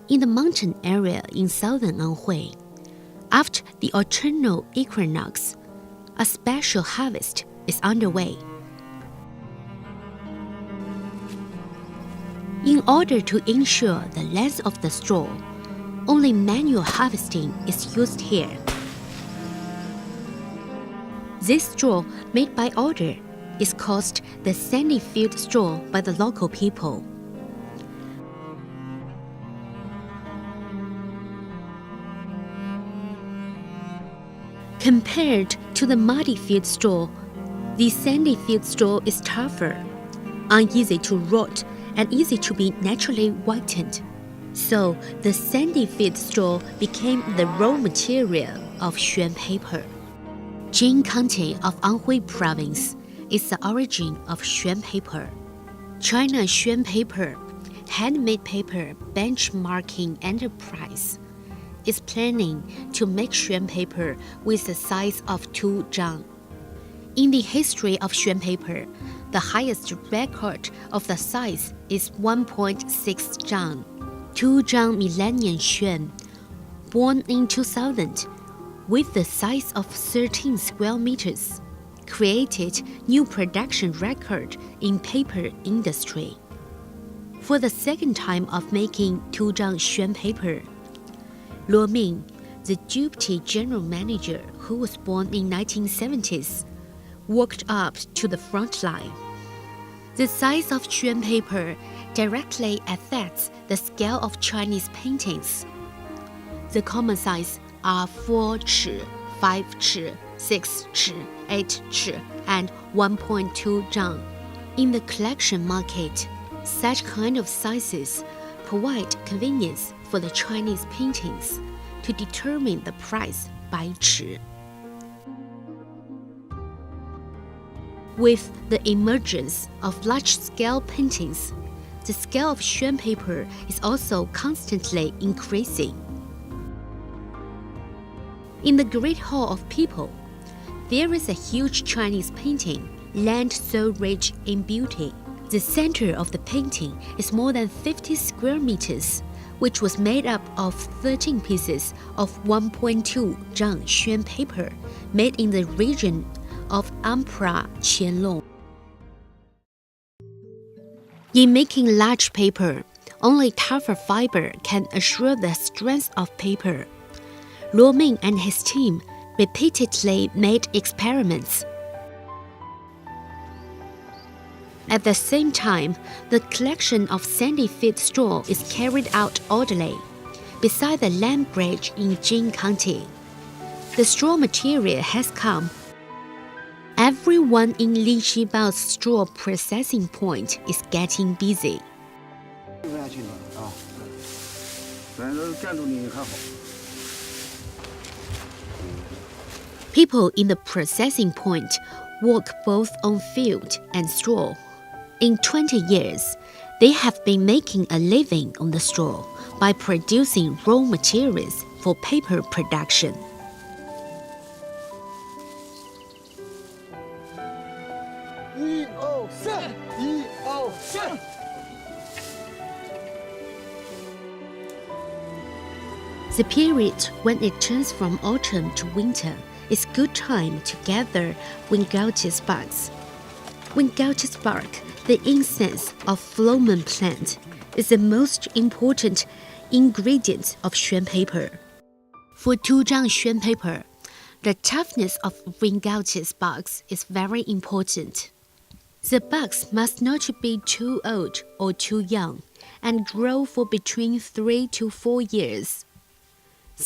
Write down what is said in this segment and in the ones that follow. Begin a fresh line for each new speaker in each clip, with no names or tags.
in the mountain area in southern Anhui. After the autumnal equinox, a special harvest is underway. In order to ensure the length of the straw, only manual harvesting is used here. This straw, made by order, is called the sandy field straw by the local people. Compared to the muddy field straw, the sandy field straw is tougher, uneasy to rot, and easy to be naturally whitened. So the sandy field straw became the raw material of Xuan paper. Jing County of Anhui Province is the origin of Xuan paper. China Xuan paper, handmade paper benchmarking enterprise, is planning to make Xuan paper with the size of 2 zhang. In the history of Xuan paper, the highest record of the size is 1.6 zhang. 2 zhang Millennium Xuan, born in 2000, with the size of 13 square meters, created new production record in paper industry. For the second time of making 2 zhang Xuan paper, Luo Ming, the deputy general manager who was born in 1970s, worked up to the front line. The size of Xuan paper directly affects the scale of Chinese paintings. The common size are 4 ch, 5 ch, 6 ch, 8 ch, and 1.2 zhang. In the collection market, such kind of sizes provide convenience for the Chinese paintings to determine the price by ch. With the emergence of large-scale paintings, the scale of Xuan paper is also constantly increasing. In the Great Hall of People, there is a huge Chinese painting, Land So Rich in Beauty. The center of the painting is more than 50 square meters, which was made up of 13 pieces of 1.2 zhang Xuan paper made in the region of Emperor Qianlong. In making large paper, only tougher fiber can assure the strength of paper. Luo Ming and his team repeatedly made experiments. At the same time, the collection of sandy field straw is carried out orderly, beside the land bridge in Jing County. The straw material has come. Everyone in Li Qibao's straw processing point is getting busy. People in the processing point work both on field and straw. In 20 years, they have been making a living on the straw by producing raw materials for paper production. The period when it turns from autumn to winter is good time to gather Wingoutis bugs. Wingoutis bark, the incense of phloem plant, is the most important ingredient of Xuan paper. For 2 zhang Xuan paper, the toughness of Wingoutis bugs is very important. The bugs must not be too old or too young and grow for between 3 to 4 years.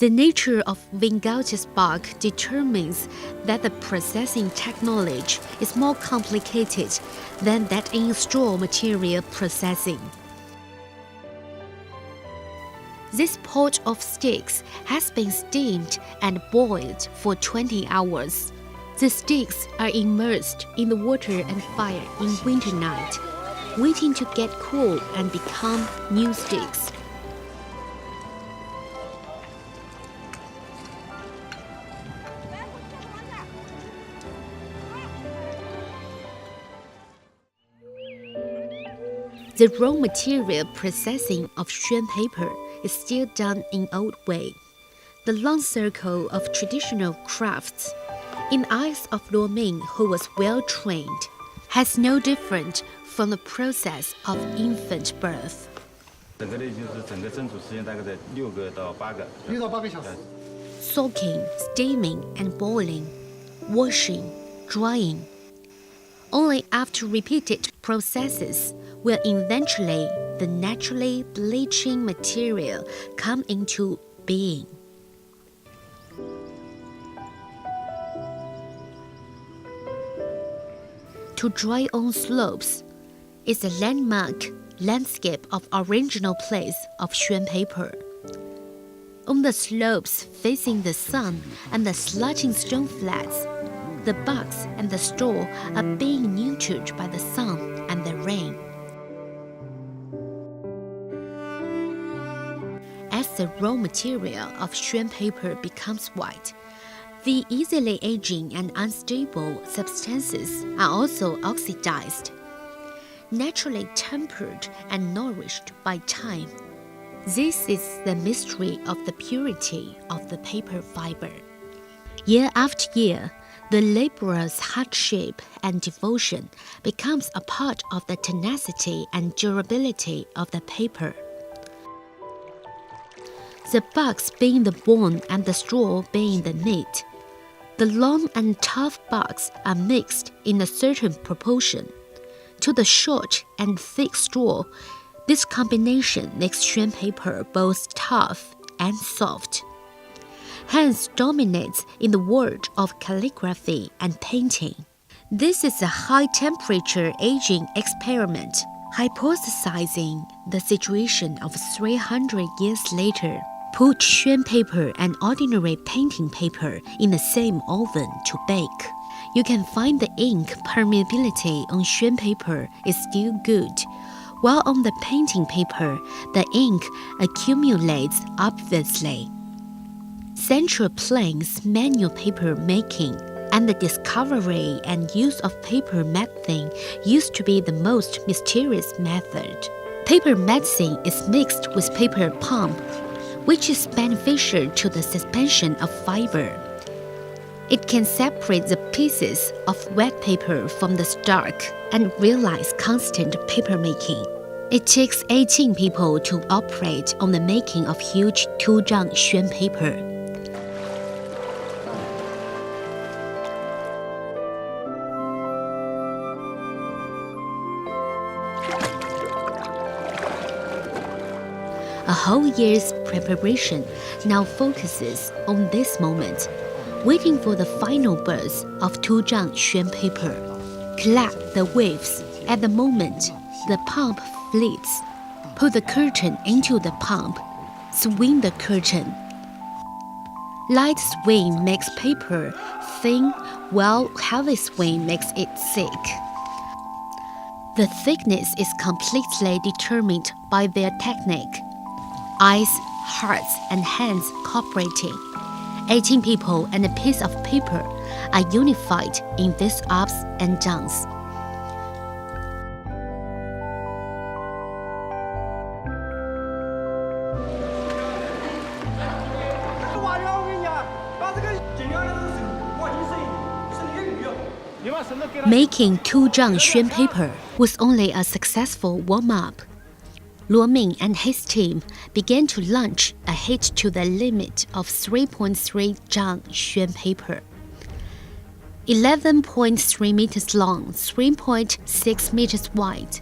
The nature of Wingoutis bark determines that the processing technology is more complicated than that in straw material processing. This pot of sticks has been steamed and boiled for 20 hours. The sticks are immersed in the water and fire in winter night, waiting to get cool and become new sticks. The raw material processing of Xuan paper is still done in old way. The long circle of traditional crafts, in the eyes of Luo Ming, who was well trained, has no different from the process of infant birth.
整个的就是整个蒸煮时间大概在6到8个小时。
Soaking, steaming, and boiling, washing, drying. Only after repeated processes will eventually the naturally bleaching material come into being. To dry on slopes is a landmark landscape of original place of Xuan paper. On the slopes facing the sun and the slanting stone flats, the bugs and the straw are being nurtured by the sun and the rain. As the raw material of Xuan paper becomes white, the easily aging and unstable substances are also oxidized, naturally tempered and nourished by time. This is the mystery of the purity of the paper fiber. Year after year, the laborer's hardship and devotion becomes a part of the tenacity and durability of the paper. The bugs being the bone and the straw being the meat. The long and tough bugs are mixed in a certain proportion. To the short and thick straw, this combination makes Xuan paper both tough and soft. Hence dominates in the world of calligraphy and painting. This is a high-temperature aging experiment, hypothesizing the situation of 300 years later. Put Xuan paper and ordinary painting paper in the same oven to bake. You can find the ink permeability on Xuan paper is still good, while on the painting paper, the ink accumulates obviously. Central Plains manual paper making and the discovery and use of paper methane used to be the most mysterious method. Paper methane is mixed with paper pulp, which is beneficial to the suspension of fiber. It can separate the pieces of wet paper from the starch and realize constant paper making. It takes 18 people to operate on the making of huge 2-zhang Xuan paper. A whole year's preparation now focuses on this moment, waiting for the final burst of 2-zhang Xuan paper. Collect the waves. At the moment, the pump fleets. Put the curtain into the pump. Swing the curtain. Light swing makes paper thin, while heavy swing makes it thick. The thickness is completely determined by their technique. Eyes, hearts, and hands cooperating. 18 people and a piece of paper are unified in these ups and downs. Making 2-zhang Xuan paper was only a successful warm-up. Luo Ming and his team began to launch ahead to the limit of 3.3 zhang Xuan paper. 11.3 meters long, 3.6 meters wide.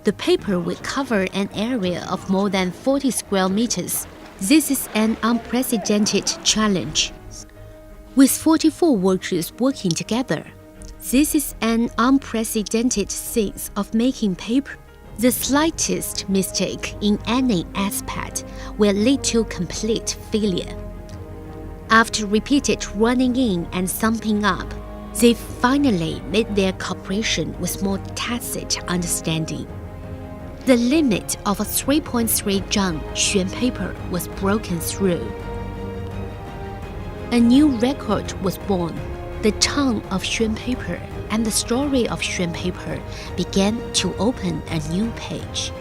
The paper will cover an area of more than 40 square meters. This is an unprecedented challenge. With 44 workers working together, this is an unprecedented sense of making paper. The slightest mistake in any aspect will lead to complete failure. After repeated running in and summing up, they finally made their cooperation with more tacit understanding. The limit of a 3.3 zhang Xuan paper was broken through. A new record was born. The tongue of Xuan paper and the story of Xuan paper began to open a new page.